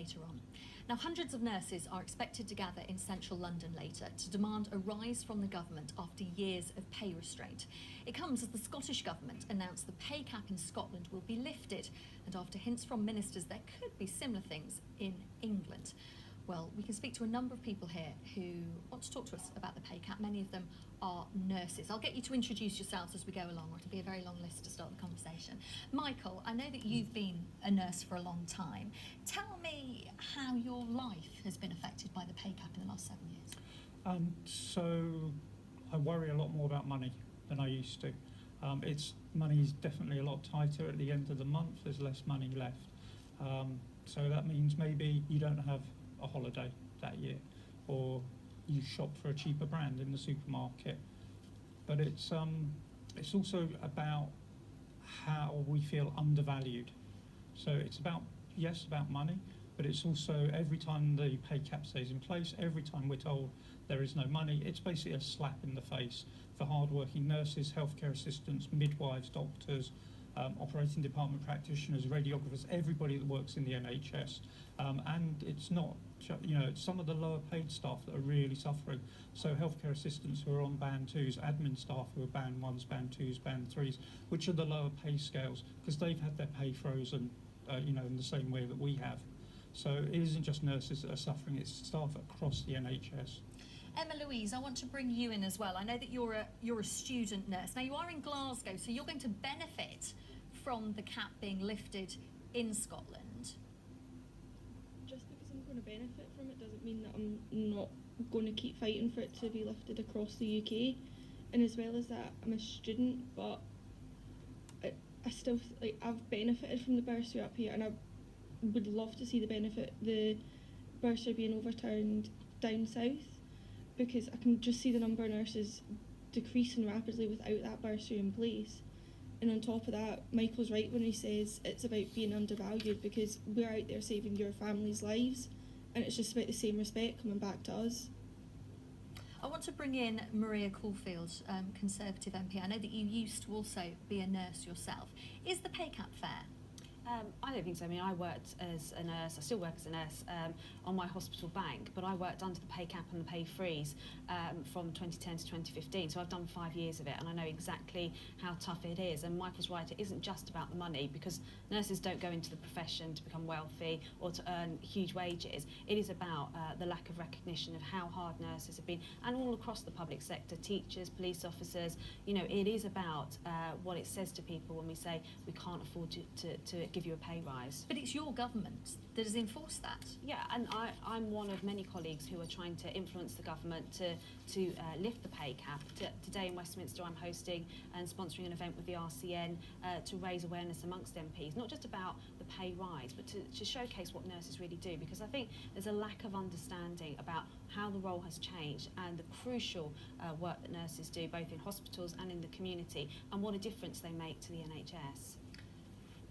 later on. Now, hundreds of nurses are expected to gather in central London later to demand a rise from the government after years of pay restraint. It comes as the Scottish Government announced the pay cap in Scotland will be lifted, and after hints from ministers there could be similar things in England. Well, we can speak to a number of people here who want to talk to us about the pay cap. Many of them are nurses. I'll get you to introduce yourselves as we go along, or it'll be a very long list to start the conversation. Michael, I know that you've been a nurse for a long time. Tell me how your life has been affected by the pay cap in the last 7 years. So I worry a lot more about money than I used to. Money's definitely a lot tighter at the end of the month. There's less money left. So that means maybe you don't have a holiday that year, or you shop for a cheaper brand in the supermarket. But it's also about how we feel undervalued. So it's about money, but it's also every time the pay cap stays in place, every time we're told there is no money, it's basically a slap in the face for hard-working nurses, healthcare assistants, midwives, doctors, operating department practitioners, radiographers, everybody that works in the NHS. And it's not, it's some of the lower paid staff that are really suffering. So healthcare assistants who are on band 2s, admin staff who are band 1s, band 2s, band 3s, which are the lower pay scales, because they've had their pay frozen, in the same way that we have. So it isn't just nurses that are suffering, it's staff across the NHS. Emma Louise, I want to bring you in as well. I know that you're a student nurse. Now, you are in Glasgow, so you're going to benefit from the cap being lifted in Scotland. Just because I'm going to benefit from it doesn't mean that I'm not going to keep fighting for it to be lifted across the UK. And as well as that, I'm a student, but I still, I've benefited from the bursary up here, and I would love to see the bursary being overturned down south, because I can just see the number of nurses decreasing rapidly without that bursary in place. And on top of that, Michael's right when he says it's about being undervalued, because we're out there saving your family's lives, and it's just about the same respect coming back to us. I want to bring in Maria Caulfield, Conservative MP. I know that you used to also be a nurse yourself. Is the pay cap fair? I don't think so. I mean, I worked as a nurse, I still work as a nurse on my hospital bank, but I worked under the pay cap and the pay freeze from 2010 to 2015. So I've done 5 years of it, and I know exactly how tough it is. And Michael's right, it isn't just about the money, because nurses don't go into the profession to become wealthy or to earn huge wages. It is about the lack of recognition of how hard nurses have been, and all across the public sector, teachers, police officers. It is about what it says to people when we say we can't afford to give you a pay rise. But it's your government that has enforced that. Yeah, and I'm one of many colleagues who are trying to influence the government to lift the pay cap. Today in Westminster I'm hosting and sponsoring an event with the RCN to raise awareness amongst MPs, not just about the pay rise, but to showcase what nurses really do, because I think there's a lack of understanding about how the role has changed and the crucial work that nurses do both in hospitals and in the community, and what a difference they make to the NHS.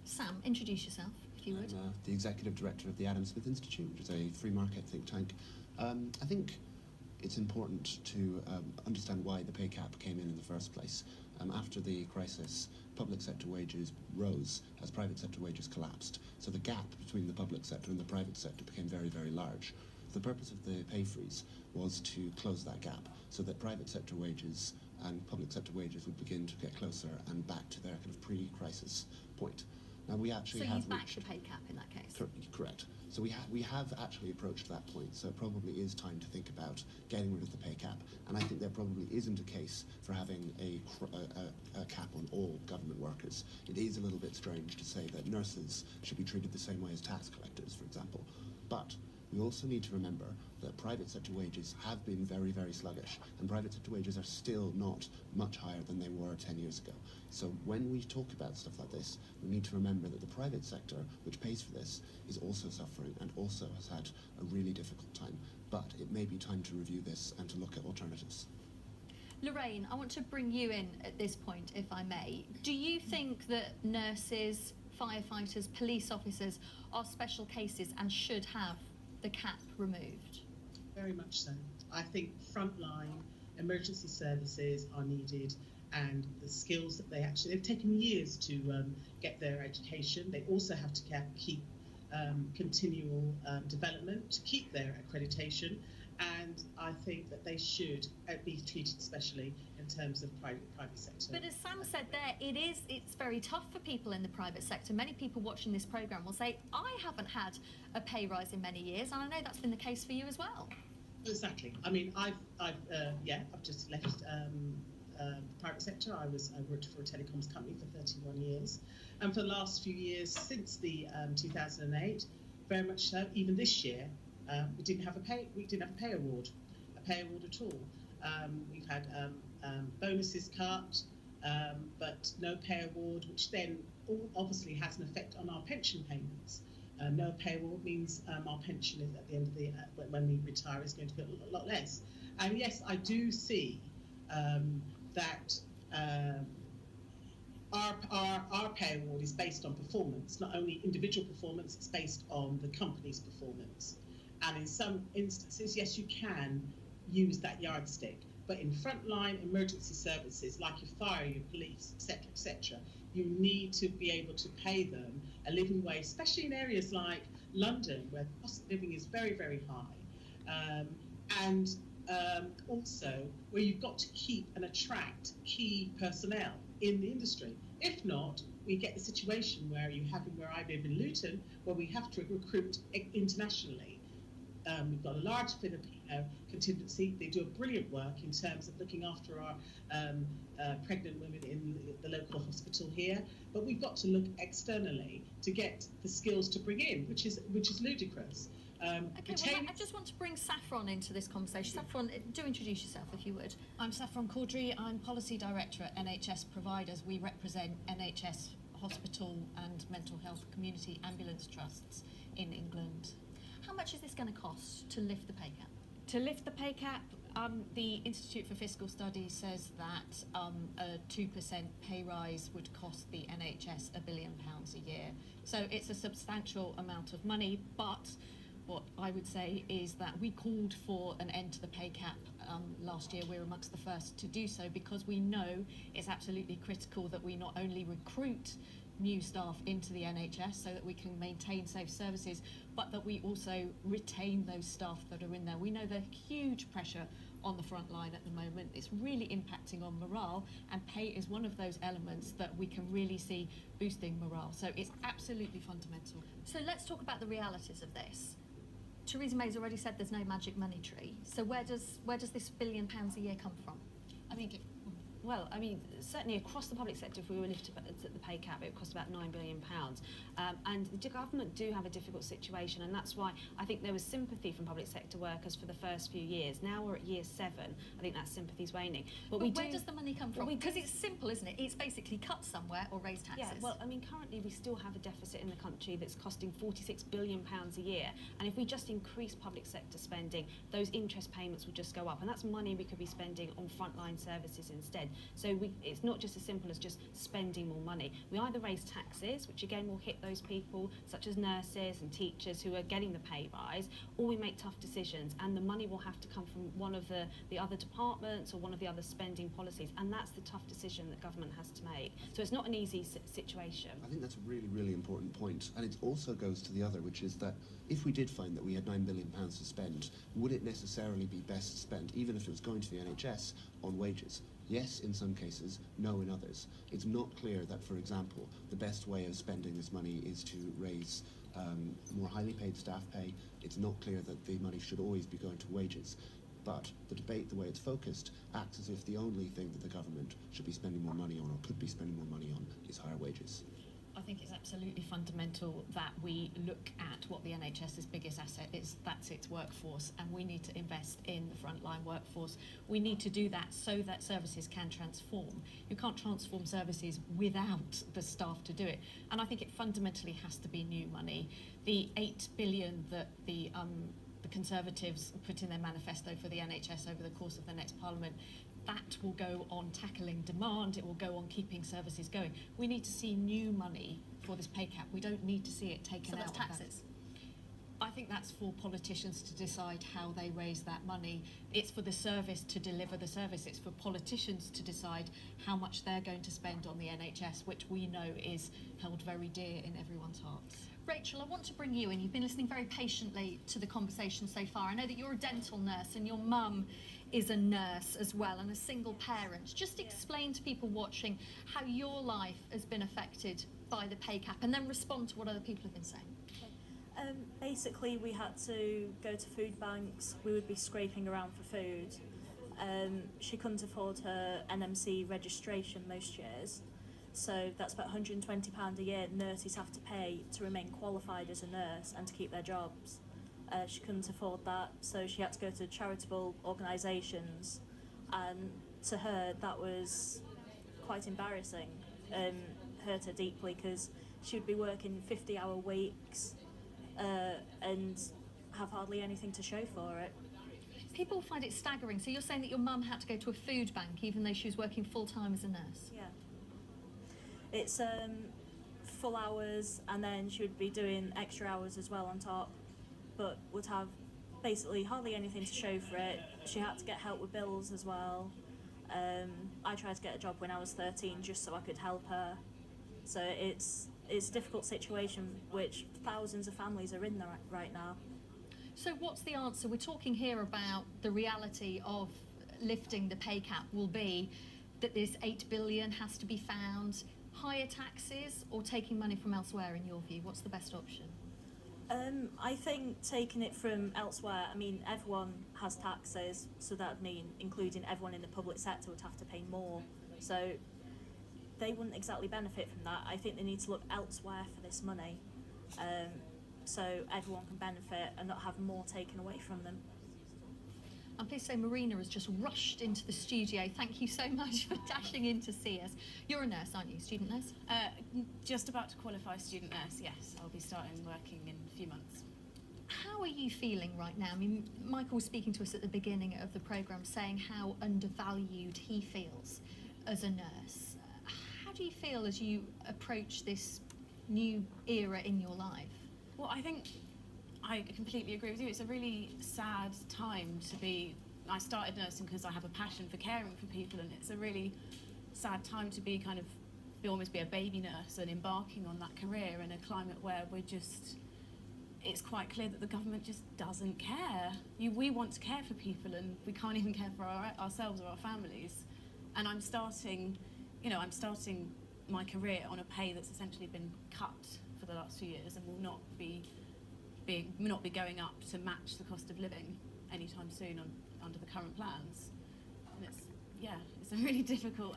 Sam, introduce yourself, if you would. I'm the Executive Director of the Adam Smith Institute, which is a free market think tank. I think it's important to understand why the pay cap came in the first place. After the crisis, public sector wages rose as private sector wages collapsed. So the gap between the public sector and the private sector became very, very large. The purpose of the pay freeze was to close that gap so that private sector wages and public sector wages would begin to get closer and back to their kind of pre-crisis point. Now we actually have you've backed the pay cap in that case? Correct. So we have actually approached that point, so it probably is time to think about getting rid of the pay cap, and I think there probably isn't a case for having a cap on all government workers. It is a little bit strange to say that nurses should be treated the same way as tax collectors, for example, but we also need to remember that private sector wages have been very, very sluggish, and private sector wages are still not much higher than they were 10 years ago. So when we talk about stuff like this, we need to remember that the private sector, which pays for this, is also suffering and also has had a really difficult time. But it may be time to review this and to look at alternatives. Lorraine, I want to bring you in at this point, if I may. Do you think that nurses, firefighters, police officers are special cases and should have the cap removed? Very much so. I think frontline emergency services are needed, and the skills that they've taken years to get their education. They also have to keep continual development to keep their accreditation, and I think that they should be treated specially in terms of private sector. But as Sam said there, it's very tough for people in the private sector. Many people watching this programme will say, I haven't had a pay rise in many years, and I know that's been the case for you as well. Exactly. I mean, I've just left the private sector. I worked for a telecoms company for 31 years, and for the last few years since the 2008, very much so. Even this year, we didn't have a pay award at all. We've had bonuses cut, but no pay award, which then obviously has an effect on our pension payments. No pay award means our pension is at the end of the when we retire is going to be a lot less. And yes, I do see that our pay award is based on performance, not only individual performance, it's based on the company's performance. And in some instances, yes, you can use that yardstick, but in frontline emergency services like your fire, your police, etc., you need to be able to pay them a living wage, especially in areas like London, where the cost of living is very, very high, and also where you've got to keep and attract key personnel in the industry. If not, we get the situation where I live in Luton, where we have to recruit internationally. We've got a large Filipino contingency. They do a brilliant work in terms of looking after our pregnant women in the local hospital here. But we've got to look externally to get the skills to bring in, which is ludicrous. Okay, well, I just want to bring Saffron into this conversation. Saffron, do introduce yourself if you would. I'm Saffron Caudry. I'm Policy Director at NHS Providers. We represent NHS hospital and mental health community ambulance trusts in England. How much is this going to cost to lift the pay cap? To lift the pay cap, the Institute for Fiscal Studies says that a 2% pay rise would cost the NHS £1 billion a year. So it's a substantial amount of money, but what I would say is that we called for an end to the pay cap last year. We're amongst the first to do so because we know it's absolutely critical that we not only recruit new staff into the NHS so that we can maintain safe services, but that we also retain those staff that are in there. We know there's huge pressure on the front line at the moment. It's really impacting on morale, and pay is one of those elements that we can really see boosting morale. So it's absolutely fundamental. So let's talk about the realities of this. Theresa May's already said there's no magic money tree. So where does this £1 billion a year come from? I think Well, I mean, certainly across the public sector, if we were lifted at the pay cap, it would cost about £9 billion. And the government do have a difficult situation, and that's why I think there was sympathy from public sector workers for the first few years. Now we're at year 7. I think that sympathy's waning. But where does the money come from? Because it's simple, isn't it? It's basically cut somewhere or raise taxes. Yeah, well, I mean, currently we still have a deficit in the country that's costing £46 billion a year. And if we just increase public sector spending, those interest payments would just go up. And that's money we could be spending on frontline services instead. So it's not just as simple as just spending more money. We either raise taxes, which again will hit those people, such as nurses and teachers who are getting the pay rise, or we make tough decisions, and the money will have to come from one of the other departments or one of the other spending policies, and that's the tough decision that government has to make. So it's not an easy situation. I think that's a really, really important point, and it also goes to the other, which is that if we did find that we had £9 billion to spend, would it necessarily be best spent, even if it was going to the NHS, on wages? Yes, in some cases, no in others. It's not clear that, for example, the best way of spending this money is to raise more highly paid staff pay. It's not clear that the money should always be going to wages. But the debate, the way it's focused, acts as if the only thing that the government should be spending more money on, or could be spending more money on, is higher wages. I think it's absolutely fundamental that we look at what the NHS's biggest asset is. That's its workforce, and we need to invest in the frontline workforce. We need to do that so that services can transform. You can't transform services without the staff to do it, and I think it fundamentally has to be new money. The £8 billion that the Conservatives put in their manifesto for the NHS over the course of the next Parliament, that will go on tackling demand, it will go on keeping services going. We need to see new money for this pay cap. We don't need to see it taken out. So that's taxes? I think that's for politicians to decide how they raise that money. It's for the service to deliver the service. It's for politicians to decide how much they're going to spend on the NHS, which we know is held very dear in everyone's hearts. Rachel, I want to bring you in. You've been listening very patiently to the conversation so far. I know that you're a dental nurse and your mum is a nurse as well and a single parent. Just explain to people watching how your life has been affected by the pay cap and then respond to what other people have been saying. Basically, we had to go to food banks. We would be scraping around for food. She couldn't afford her NMC registration most years, so that's about £120 a year nurses have to pay to remain qualified as a nurse and to keep their jobs. She couldn't afford that, so she had to go to charitable organisations, and to her that was quite embarrassing. Hurt her deeply because she would be working 50-hour weeks and have hardly anything to show for it. People find it staggering. So you're saying that your mum had to go to a food bank even though she was working full-time as a nurse? Yeah. It's full hours, and then she would be doing extra hours as well on top, but would have basically hardly anything to show for it. She had to get help with bills as well. I tried to get a job when I was 13 just so I could help her. So it's a difficult situation which thousands of families are in there right now. So what's the answer? We're talking here about the reality of lifting the pay cap will be that this 8 billion has to be found, higher taxes or taking money from elsewhere in your view? What's the best option? I think taking it from elsewhere, I mean, everyone has taxes, so that would mean including everyone in the public sector would have to pay more. So they wouldn't exactly benefit from that. I think they need to look elsewhere for this money, so everyone can benefit and not have more taken away from them. I'm pleased to say Marina has just rushed into the studio. Thank you so much for dashing in to see us. You're a nurse, aren't you? Student nurse? Just about to qualify student nurse, yes. I'll be starting working in a few months. How are you feeling right now? I mean, Michael was speaking to us at the beginning of the programme saying how undervalued he feels as a nurse. How do you feel as you approach this new era in your life? Well, I think I completely agree with you. It's a really sad time to be. I started nursing because I have a passion for caring for people, and it's a really sad time to be almost be a baby nurse and embarking on that career in a climate where it's quite clear that the government just doesn't care. We want to care for people, and we can't even care for ourselves or our families. And I'm starting my career on a pay that's essentially been cut for the last few years and will not be going up to match the cost of living anytime soon under the current plans. And it's a really difficult.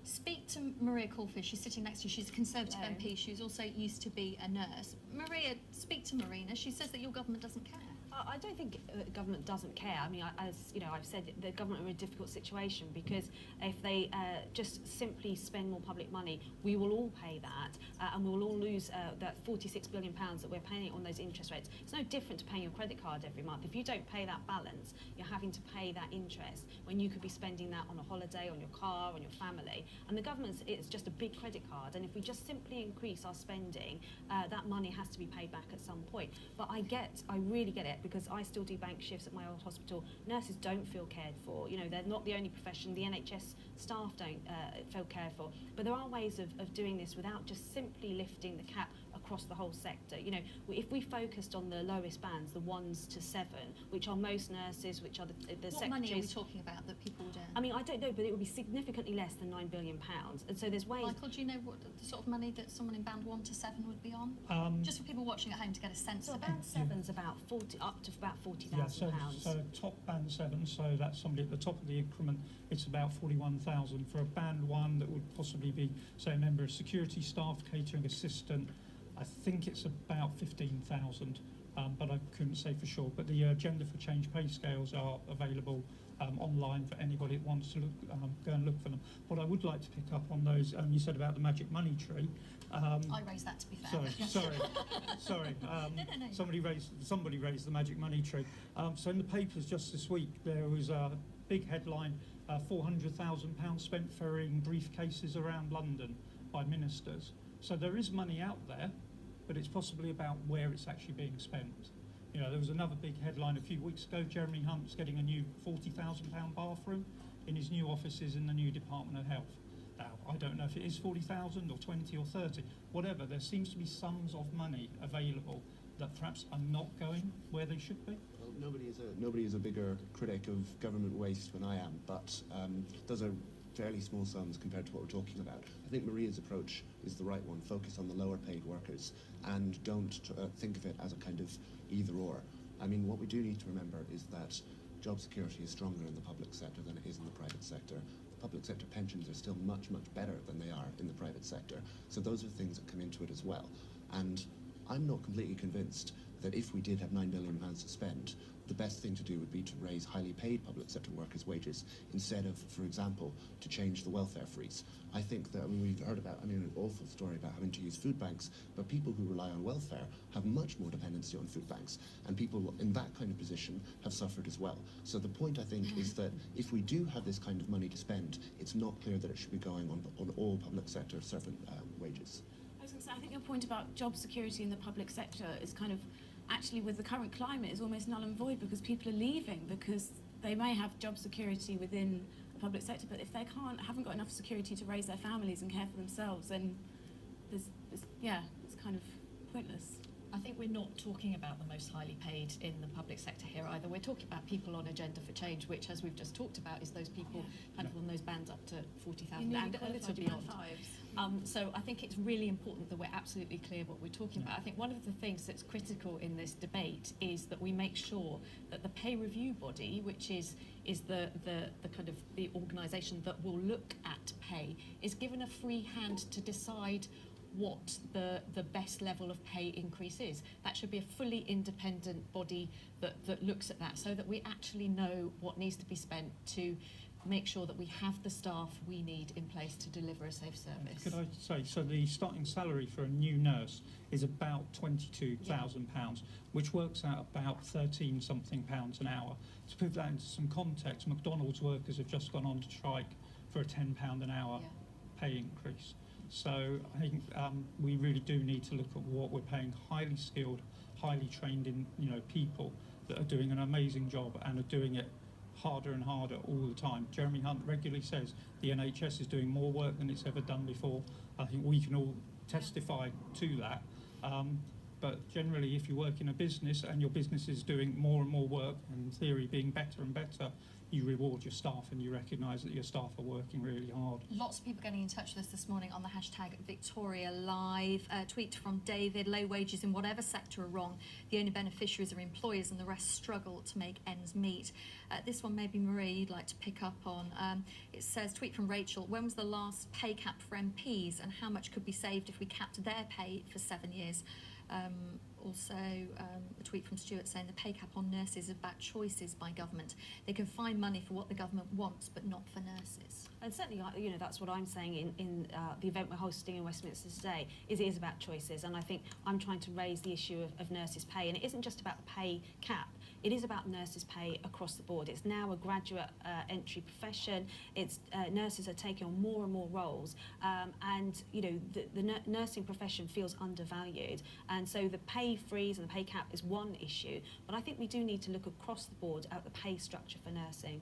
Speak to Maria Caulfield. She's sitting next to you. She's a Conservative Hello. MP. She's also used to be a nurse. Maria, speak to Marina. She says that your government doesn't care. I don't think the government doesn't care. I mean, as you know, I've said the government are in a difficult situation because if they just simply spend more public money, we will all pay that, and we will all lose that £46 billion that we're paying on those interest rates. It's no different to paying your credit card every month. If you don't pay that balance, you're having to pay that interest when you could be spending that on a holiday, on your car, on your family. And the government's, it's just a big credit card. And if we just simply increase our spending, that money has to be paid back at some point. But I really get it, because I still do bank shifts at my old hospital. Nurses don't feel cared for. You know, they're not the only profession. The NHS staff don't feel cared for. But there are ways of doing this without just simply lifting the cap across the whole sector. You know, if we focused on the lowest bands, the 1s to 7, which are most nurses, which are the secretaries. What money are we talking about that people would earn? I mean, I don't know, but it would be significantly less than £9 billion. And so there's ways. Michael, do you know what the sort of money that someone in band 1 to 7 would be on? Just for people watching at home to get a sense So of it. band 7's about up to about £40,000. So top band 7, so that's somebody at the top of the increment, it's about 41,000. For a band 1 that would possibly be, say, a member of security staff, catering assistant, I think it's about 15,000, but I couldn't say for sure. But the Gender for Change pay scales are available online for anybody that wants to go and look for them. What I would like to pick up on those, you said about the magic money tree. I raised that, to be fair. Sorry. No. Somebody raised the magic money tree. So in the papers just this week, there was a big headline, £400,000 spent ferrying briefcases around London by ministers. So there is money out there, but it's possibly about where it's actually being spent. You know, there was another big headline a few weeks ago. Jeremy Hunt's getting a new £40,000 bathroom in his new offices in the new Department of Health. Now, I don't know if it is 40,000 or 20 or 30, whatever. There seems to be sums of money available that perhaps are not going where they should be. Well, nobody is a bigger critic of government waste than I am, but those are fairly small sums compared to what we're talking about. I think Maria's approach is the right one. Focus on the lower paid workers and don't think of it as a kind of either or. I mean, what we do need to remember is that job security is stronger in the public sector than it is in the private sector. The public sector pensions are still much, much better than they are in the private sector. So those are things that come into it as well. And I'm not completely convinced that if we did have £9 billion to spend, the best thing to do would be to raise highly paid public sector workers' wages instead of, for example, to change the welfare freeze. I think that, I mean, we've heard about, an awful story about having to use food banks, but people who rely on welfare have much more dependency on food banks, and people in that kind of position have suffered as well. So the point, I think, is that if we do have this kind of money to spend, it's not clear that it should be going on all public sector servant wages. I was going to say, I think your point about job security in the public sector is kind of, actually with the current climate, is almost null and void, because people are leaving because they may have job security within the public sector, but if they haven't got enough security to raise their families and care for themselves, then it's kind of pointless. I think we're not talking about the most highly paid in the public sector here either. We're talking about people on Agenda for Change, which, as we've just talked about, is those people kind of on those bands up to 40,000 and a little beyond. So I think it's really important that we're absolutely clear what we're talking about. I think one of the things that's critical in this debate is that we make sure that the pay review body, which is the kind of the organisation that will look at pay, is given a free hand to decide what the best level of pay increase is. That should be a fully independent body that looks at that, so that we actually know what needs to be spent to make sure that we have the staff we need in place to deliver a safe service. Could I say, so the starting salary for a new nurse is about £22,000, which works out about 13 something pounds an hour. To put that into some context, McDonald's workers have just gone on to strike for a £10 an hour pay increase. So I think we really do need to look at what we're paying highly skilled, highly trained people that are doing an amazing job and are doing it harder and harder all the time. Jeremy Hunt regularly says the NHS is doing more work than it's ever done before. I think we can all testify to that. But generally, if you work in a business and your business is doing more and more work, and in theory being better and better, you reward your staff and you recognise that your staff are working really hard. Lots of people getting in touch with us this morning on the hashtag Victoria Live. A tweet from David: low wages in whatever sector are wrong. The only beneficiaries are employers and the rest struggle to make ends meet. This one maybe Marie you'd like to pick up on. It says, tweet from Rachel: when was the last pay cap for MPs and how much could be saved if we capped their pay for 7 years? Also, a tweet from Stuart saying the pay cap on nurses is about choices by government. They can find money for what the government wants, but not for nurses. And certainly, that's what I'm saying in the event we're hosting in Westminster today, is it is about choices. And I think I'm trying to raise the issue of nurses' pay. And it isn't just about the pay cap. It is about nurses' pay across the board. It's now a graduate entry profession. It's nurses are taking on more and more roles, and the nursing profession feels undervalued. And so the pay freeze and the pay cap is one issue. But I think we do need to look across the board at the pay structure for nursing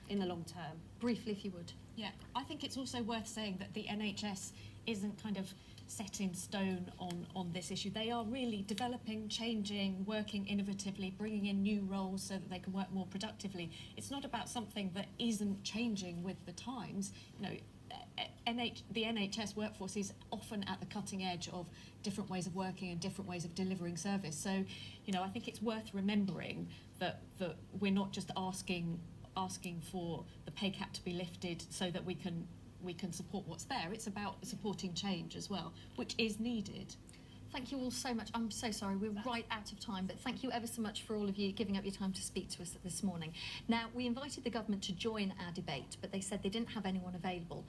in the long term. Briefly, if you would. Yeah, I think it's also worth saying that the NHS isn't kind of set in stone on this issue. They are really developing, changing, working innovatively, bringing in new roles so that they can work more productively. It's not about something that isn't changing with the times. The NHS workforce is often at the cutting edge of different ways of working and different ways of delivering service. So, I think it's worth remembering that we're not just asking for the pay cap to be lifted so that we can support what's there. It's about supporting change as well, which is needed. Thank you all so much. I'm so sorry, we're right out of time, but thank you ever so much for all of you giving up your time to speak to us this morning. Now, we invited the government to join our debate, but they said they didn't have anyone available.